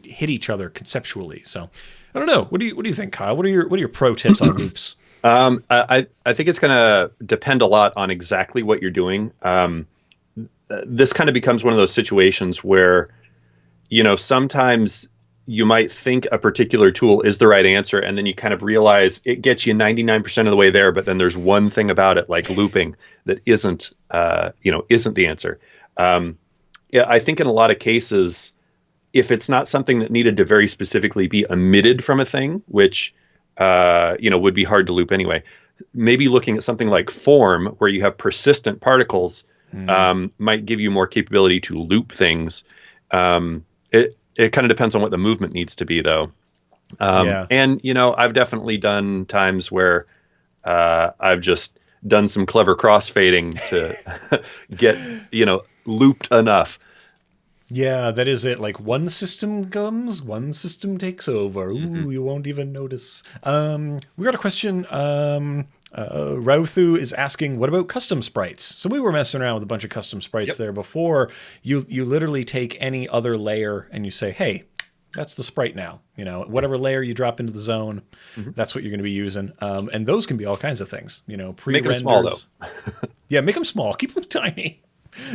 hit each other conceptually. So I don't know. What do you think, Kyle? What are your pro tips on loops?
I think it's going to depend a lot on exactly what you're doing. This kind of becomes one of those situations where, sometimes you might think a particular tool is the right answer, and then you kind of realize it gets you 99% of the way there, but then there's one thing about it, like looping, that isn't the answer. I think in a lot of cases, if it's not something that needed to very specifically be emitted from a thing, which would be hard to loop anyway, maybe looking at something like form, where you have persistent particles, might give you more capability to loop things. It kind of depends on what the movement needs to be, though. And, I've definitely done times where I've just done some clever crossfading to get, looped enough.
Yeah, that is it. Like one system comes, one system takes over. Ooh, you won't even notice. We got a question. Rauthu is asking, what about custom sprites? So we were messing around with a bunch of custom sprites there before. You literally take any other layer and you say, hey, that's the sprite now. Whatever layer you drop into the zone, that's what you're going to be using. And those can be all kinds of things. Pre-renders.
Make them small, though.
Yeah, make them small. Keep them tiny.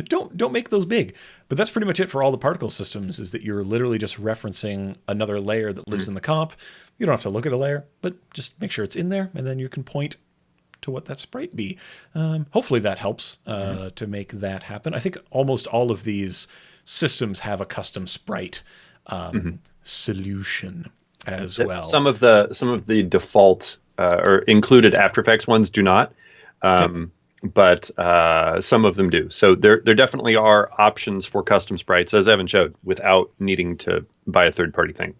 Don't make those big. But that's pretty much it for all the particle systems, is that you're literally just referencing another layer that lives in the comp. You don't have to look at the layer, but just make sure it's in there, and then you can point to what that sprite be. Hopefully that helps to make that happen. I think almost all of these systems have a custom sprite solution as well.
Some of the default or included After Effects ones do not. But some of them do. So there definitely are options for custom sprites, as Evan showed, without needing to buy a third-party thing.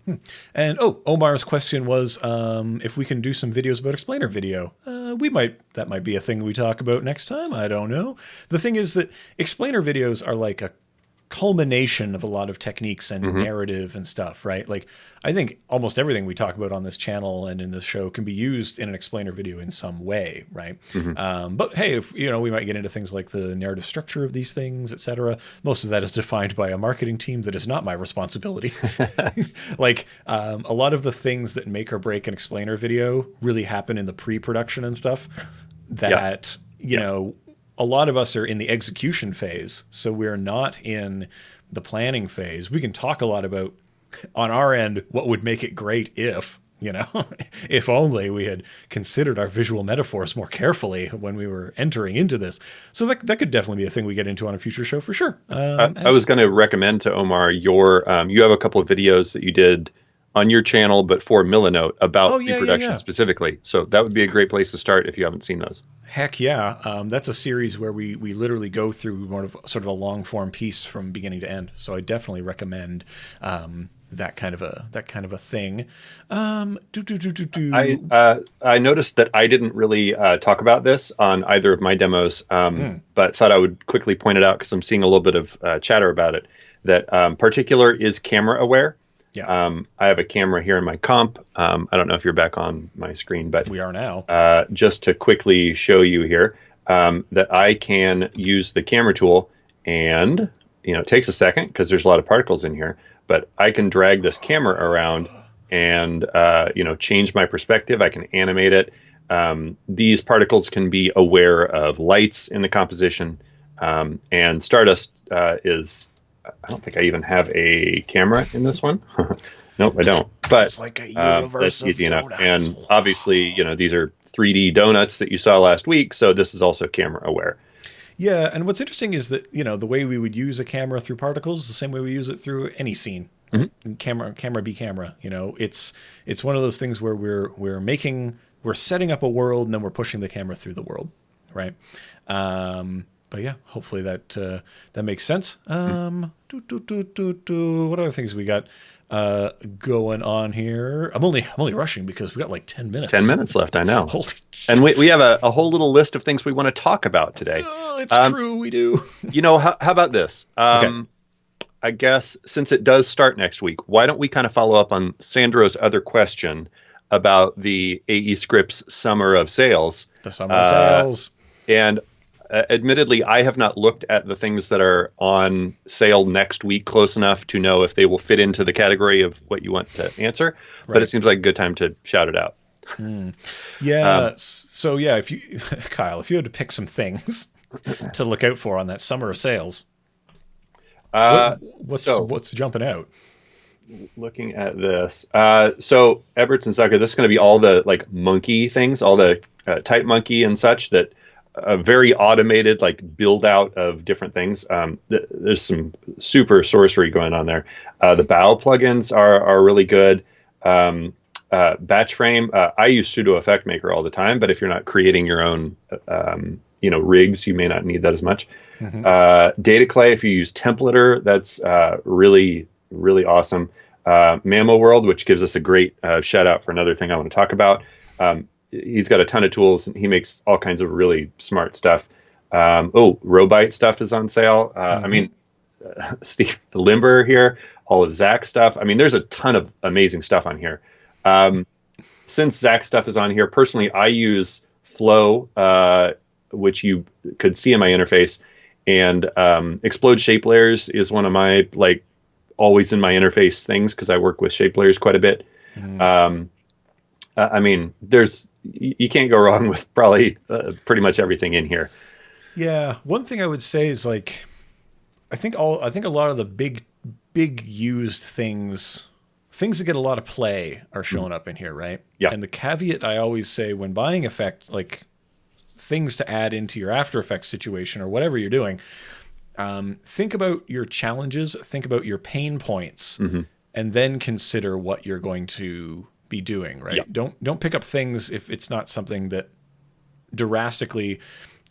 And Omar's question was if we can do some videos about explainer video. That might be a thing we talk about next time. I don't know. The thing is that explainer videos are like a culmination of a lot of techniques and narrative and stuff, right? Like, I think almost everything we talk about on this channel and in this show can be used in an explainer video in some way, right? But hey, if we might get into things like the narrative structure of these things, etc. Most of that is defined by a marketing team that is not my responsibility. Like a lot of the things that make or break an explainer video really happen in the pre-production and stuff. That you know. A lot of us are in the execution phase, so we're not in the planning phase. We can talk a lot about, on our end, what would make it great if only we had considered our visual metaphors more carefully when we were entering into this. So that could definitely be a thing we get into on a future show for sure.
I was going to recommend to Omar you have a couple of videos that you did on your channel, but for Millinote about pre-production specifically. So that would be a great place to start if you haven't seen those.
Heck yeah. That's a series where we literally go through sort of a long form piece from beginning to end. So I definitely recommend that kind of a thing.
I noticed that I didn't really talk about this on either of my demos, but thought I would quickly point it out because I'm seeing a little bit of chatter about it. That Particular is camera aware.
Yeah.
I have a camera here in my comp. I don't know if you're back on my screen, but
we are now.
Just to quickly show you here that I can use the camera tool, and it takes a second because there's a lot of particles in here, but I can drag this camera around and change my perspective. I can animate it. These particles can be aware of lights in the composition, and Stardust is. I don't think I even have a camera in this one. Nope, I don't. But
it's like a universe
that's easy
of
enough. And obviously, these are 3D donuts that you saw last week, so this is also camera aware.
Yeah, and what's interesting is that the way we would use a camera through particles is the same way we use it through any scene. Camera be camera. It's one of those things where we're setting up a world and then we're pushing the camera through the world, right? But yeah, hopefully that makes sense. What other things we got going on here? I'm only rushing because we got like 10 minutes.
10 minutes left, I know.
Holy
and we have a whole little list of things we want to talk about today.
Oh, it's true, we do.
How about this? Okay. I guess since it does start next week, why don't we kind of follow up on Sandro's other question about the AE Scripts Summer of Sales.
The Summer of Sales.
And admittedly, I have not looked at the things that are on sale next week close enough to know if they will fit into the category of what you want to answer. Right. But it seems like a good time to shout it out.
Yeah. So yeah, Kyle, if you had to pick some things to look out for on that Summer of Sales, what's jumping out?
Looking at this, so Everts and Zucker, this is going to be all the like monkey things, all the type monkey and such that. A very automated build out of different things. There's some super sorcery going on there. The bow plugins are really good. Batch frame. I use Pseudo Effect Maker all the time, but if you're not creating your own, rigs, you may not need that as much. Data Clay. If you use Templater, that's really really awesome. Mammo World, which gives us a great shout out for another thing I want to talk about. He's got a ton of tools and he makes all kinds of really smart stuff. Robite stuff is on sale. I mean, Steve Limber here, all of Zach's stuff. I mean, there's a ton of amazing stuff on here. Since Zach's stuff is on here, personally, I use Flow, which you could see in my interface, and Explode Shape Layers is one of my always in my interface things because I work with shape layers quite a bit. I mean, you can't go wrong with probably pretty much everything in here.
Yeah, one thing I would say is I think a lot of the big used things that get a lot of play are showing up in here, right?
Yeah.
And the caveat I always say when buying effect things to add into your After Effects situation or whatever you're doing, think about your challenges, think about your pain points, and then consider what you're going to be doing, right?
Yep.
Don't pick up things if it's not something that drastically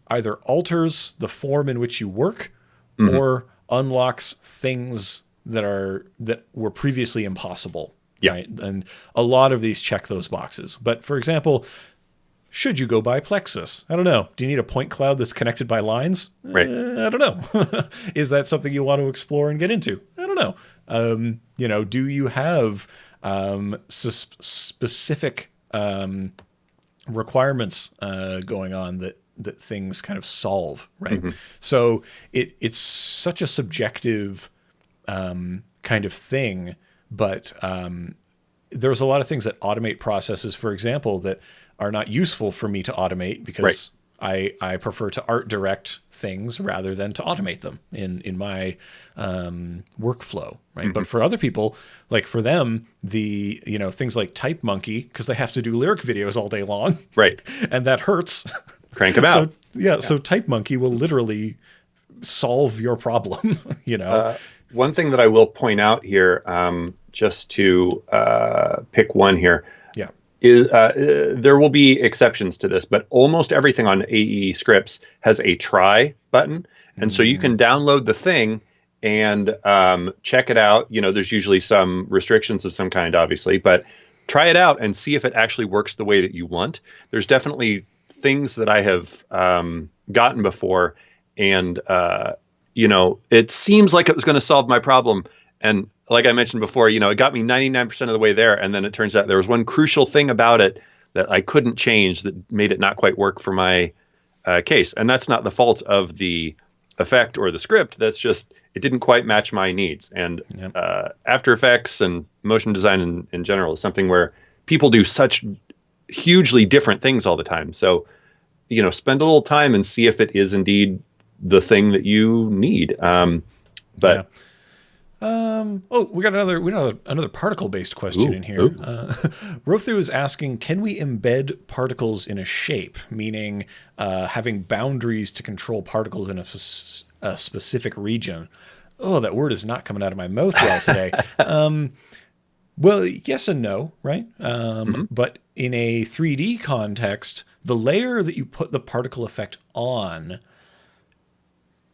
either alters the form in which you work or unlocks things that were previously impossible.
Yeah.
Right. And a lot of these check those boxes. But for example, should you go by Plexus? I don't know. Do you need a point cloud that's connected by lines?
Right.
I don't know. Is that something you want to explore and get into? I don't know. Do you have specific requirements going on that things kind of solve, right? So it's such a subjective kind of thing, but there's a lot of things that automate processes, for example, that are not useful for me to automate because I prefer to art direct things rather than to automate them in my workflow, right? But for other people, like for them, the things like Type Monkey, because they have to do lyric videos all day long,
Right.
and that hurts.
Crank them out.
So Type Monkey will literally solve your problem.
One thing that I will point out here, just to pick one here,
Yeah.
is there will be exceptions to this, but almost everything on AE scripts has a try button. And so you can download the thing and check it out. There's usually some restrictions of some kind, obviously, but try it out and see if it actually works the way that you want. There's definitely things that I have gotten before, and it seems like it was going to solve my problem. And like I mentioned before, it got me 99% of the way there. And then it turns out there was one crucial thing about it that I couldn't change that made it not quite work for my case. And that's not the fault of the effect or the script. That's just, it didn't quite match my needs. And After Effects and motion design in general is something where people do such hugely different things all the time. So, spend a little time and see if it is indeed the thing that you need.
We got another particle-based question in here. Rothu is asking, can we embed particles in a shape, meaning having boundaries to control particles in a specific region? Oh, that word is not coming out of my mouth well today. Well, yes and no, right? But in a 3D context, the layer that you put the particle effect on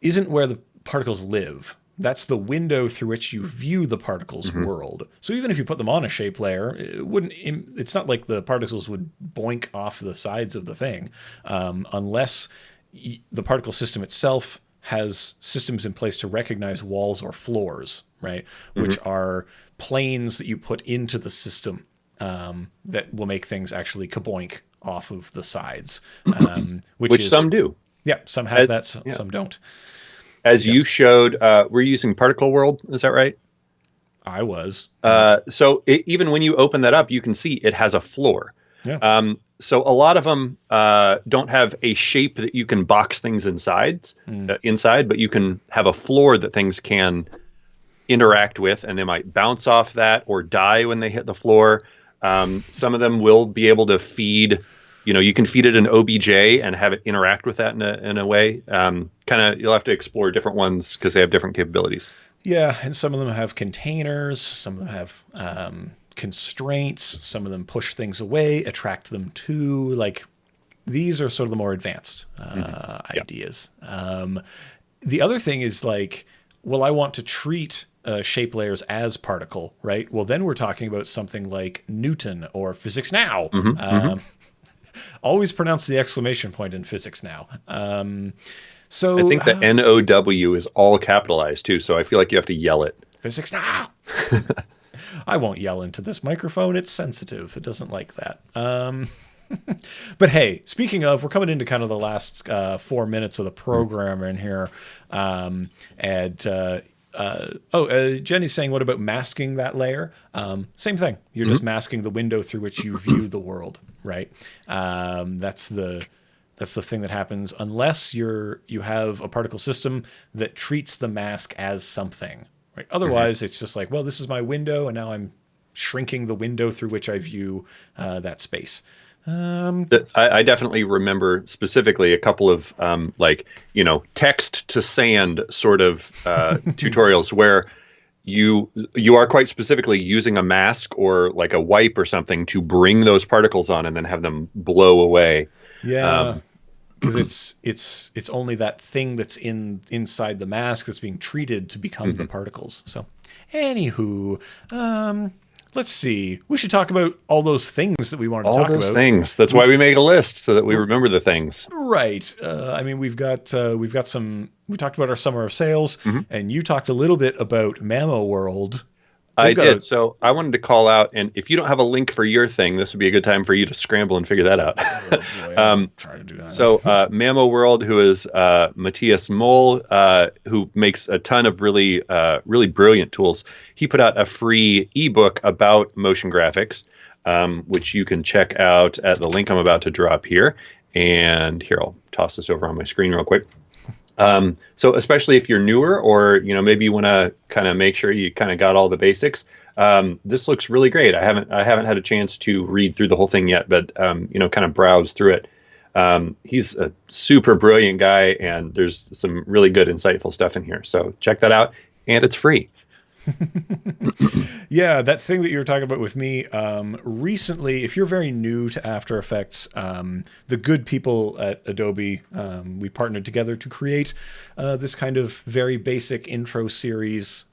isn't where the particles live. That's the window through which you view the particles' world. So even if you put them on a shape layer, it's not like the particles would boink off the sides of the thing, unless the particle system itself has systems in place to recognize walls or floors, right? Which are planes that you put into the system that will make things actually kaboink off of the sides. Which
some do.
Yeah, some have that, some don't.
As you showed, we're using Particle World. Is that right?
I was.
So even when you open that up, you can see it has a floor.
Yeah.
So a lot of them don't have a shape that you can box things inside, but you can have a floor that things can interact with, and they might bounce off that or die when they hit the floor. Some of them will be able to feed. You can feed it an OBJ and have it interact with that in a way. You'll have to explore different ones because they have different capabilities.
Yeah, and some of them have containers. Some of them have constraints. Some of them push things away, attract them to. Like, these are sort of the more advanced ideas. The other thing is like, well, I want to treat shape layers as particle, right? Well, then we're talking about something like Newton or Physics Now. Always pronounce the exclamation point in Physics Now. So
I think the NOW is all capitalized too, so I feel like you have to yell it.
Physics Now. I won't yell into this microphone. It's sensitive. It doesn't like that. But hey, speaking of, we're coming into kind of the last 4 minutes of the program in here. Jenny's saying, what about masking that layer? Same thing. You're just masking the window through which you view the world, right? That's the thing that happens unless you have a particle system that treats the mask as something, right? Otherwise, it's just like, well, this is my window, and now I'm shrinking the window through which I view that space.
I definitely remember specifically a couple of text to sand sort of tutorials where you are quite specifically using a mask or like a wipe or something to bring those particles on and then have them blow away.
Yeah, because it's only that thing that's inside the mask that's being treated to become the particles. So, anywho, let's see. We should talk about all those things that we wanted to
All
talk
those
about.
things. That's why we make a list so that we remember the things.
Right. I mean, we've got some. We talked about our summer of sales, and you talked a little bit about Mammo World.
I
They've got
did. So I wanted to call out, and if you don't have a link for your thing, this would be a good time for you to scramble and figure that out.
Oh boy, I'm trying to do that.
So Mammo World, who is Matthias Moll, who makes a ton of really brilliant tools, he put out a free ebook about motion graphics, which you can check out at the link I'm about to drop here. And here, I'll toss this over on my screen real quick. So especially if you're newer or, maybe you want to kind of make sure you kind of got all the basics, this looks really great. I haven't had a chance to read through the whole thing yet, but, kind of browse through it. He's a super brilliant guy, and there's some really good, insightful stuff in here. So check that out, and it's free.
Yeah, that thing that you were talking about with me recently, if you're very new to After Effects, the good people at Adobe, we partnered together to create this kind of very basic intro series,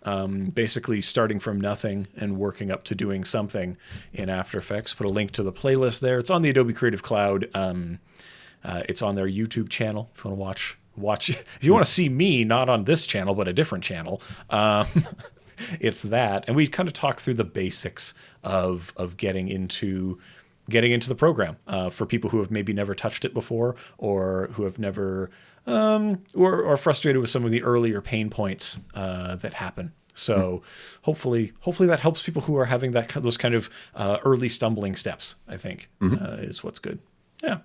basically starting from nothing and working up to doing something in After Effects. Put a link to the playlist there. It's on the Adobe Creative Cloud. It's on their YouTube channel if you want to watch. If you want to see me, not on this channel, but a different channel. It's that, and we kind of talk through the basics of getting into the program for people who have maybe never touched it before, or who have never or frustrated with some of the earlier pain points that happen. So hopefully that helps people who are having those kind of early stumbling steps, I think, is what's good. Yeah.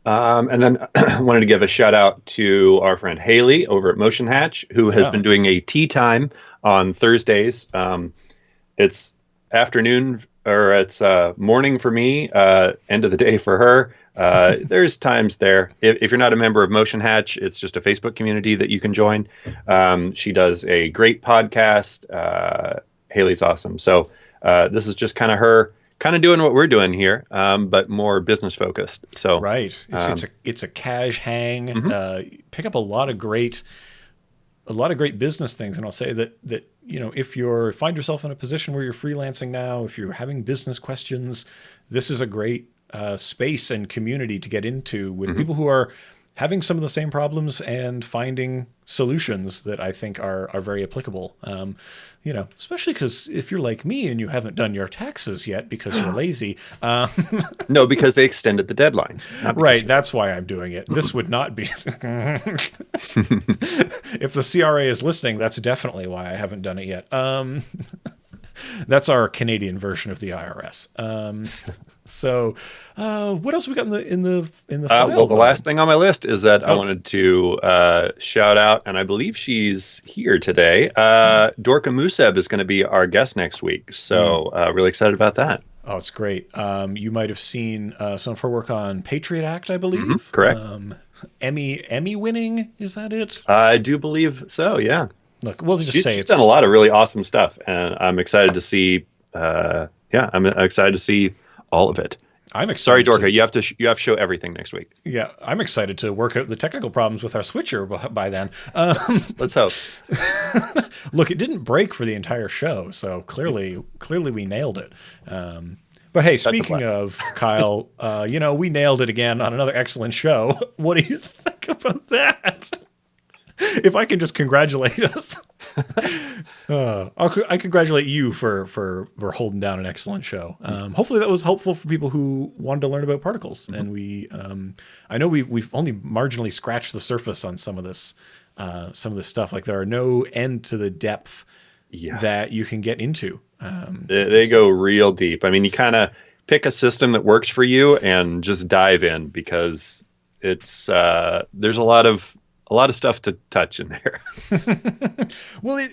And then I wanted to give a shout out to our friend Haley over at Motion Hatch, who has been doing a tea time on Thursdays. It's afternoon, or it's morning for me, end of the day for her. There's times there. If you're not a member of Motion Hatch, it's just a Facebook community that you can join. She does a great podcast. Haley's awesome. So this is just kind of her doing what we're doing here, but more business focused. So
right, it's a cash hang. Pick up a lot of great business things, and I'll say that if you find yourself in a position where you're freelancing now, if you're having business questions, this is a great space and community to get into with people who are having some of the same problems and finding solutions that I think are very applicable. Especially because if you're like me and you haven't done your taxes yet because you're lazy.
No, because they extended the deadline.
Right, that's why I'm doing it. This would not be... If the CRA is listening, that's definitely why I haven't done it yet. That's our Canadian version of the IRS. So, what else we got in the file?
Well, the last thing on my list is that I wanted to shout out, and I believe she's here today. Dorka Museb is going to be our guest next week, so really excited about that.
Oh, it's great. You might have seen some of her work on Patriot Act, I believe.
Correct.
Emmy winning, is that it?
I do believe so. Yeah.
Look, we'll just say
she's done a lot of really awesome stuff, and I'm excited to see. I'm excited to see all of it.
I'm excited.
Sorry, Dorka, you have to show everything next week.
Yeah, I'm excited to work out the technical problems with our switcher by then.
Let's hope.
Look, it didn't break for the entire show, so clearly we nailed it. But hey, speaking of Kyle, we nailed it again on another excellent show. What do you think about that? If I can just congratulate us, I congratulate you for holding down an excellent show. Hopefully that was helpful for people who wanted to learn about particles. And we, I know we've only marginally scratched the surface on some of this stuff. Like there are no end to the depth that you can get into.
They go real deep. I mean, you kind of pick a system that works for you and just dive in, because it's there's a lot of stuff to touch in there.
Well,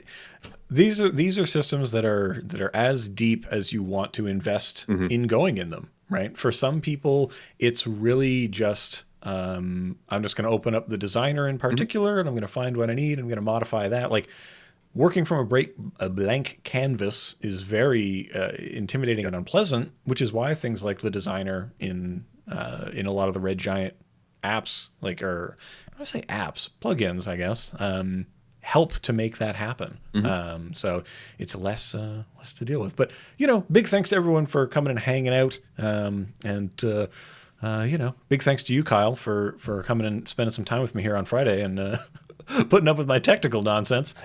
these are systems that are as deep as you want to invest in going in them, right? For some people, it's really just, I'm just going to open up the designer in particular and I'm going to find what I need. I'm going to modify that. Like working from a blank canvas is very intimidating and unpleasant, which is why things like the designer in a lot of the Red Giant apps, like, or I don't say apps, plugins, I guess, help to make that happen. So it's less to deal with. But, big thanks to everyone for coming and hanging out. Big thanks to you, Kyle, for coming and spending some time with me here on Friday and putting up with my technical nonsense.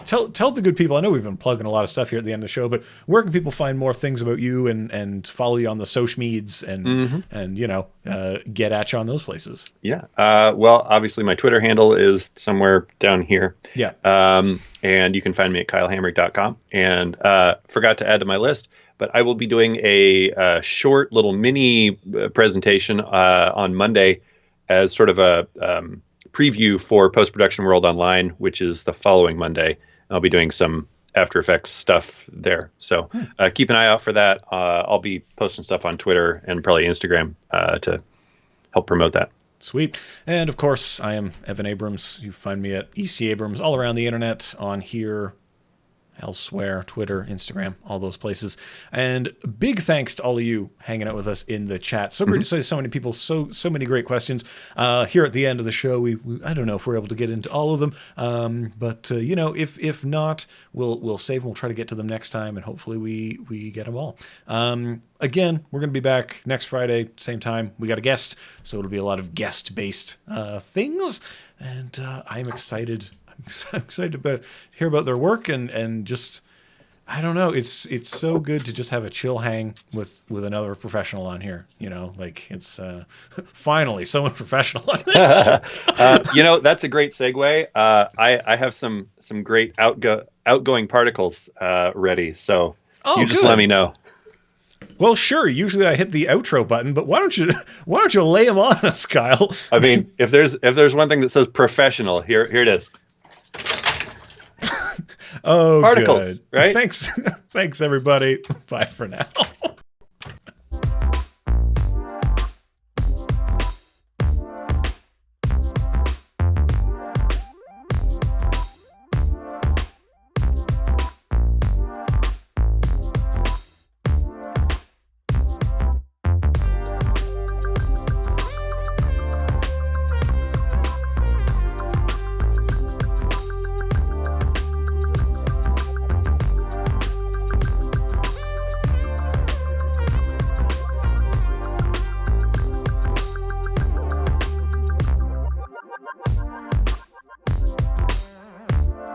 Tell the good people, I know we've been plugging a lot of stuff here at the end of the show, but where can people find more things about you and follow you on the social meds and get at you on those places?
Yeah. Well, obviously my Twitter handle is somewhere down here.
Yeah.
And you can find me at kylehamrick.com. And forgot to add to my list, but I will be doing a short little mini presentation on Monday as sort of a preview for Post-Production World Online, which is the following Monday. I'll be doing some After Effects stuff there. So keep an eye out for that. I'll be posting stuff on Twitter and probably Instagram to help promote that.
Sweet. And of course, I am Evan Abrams. You find me at EC Abrams all around the internet, on here, elsewhere, Twitter, Instagram, all those places. And big thanks to all of you hanging out with us in the chat. So great to see so many people, so many great questions. Here at the end of the show, we I don't know if we're able to get into all of them, but if not, we'll save them. We'll try to get to them next time, and hopefully we get them all. Again, we're going to be back next Friday, same time. We got a guest, so it'll be a lot of guest-based things, and I'm excited. I'm excited to hear about their work and just, I don't know. It's so good to just have a chill hang with another professional on here. Like it's finally someone professional on this show.
That's a great segue. I have some great outgoing particles ready. So you just let me know.
Well, sure. Usually I hit the outro button, but why don't you lay them on us, Kyle?
I mean, if there's one thing that says professional, here it is.
Oh,
particles,
good.
Right?
Thanks, everybody. Bye for now.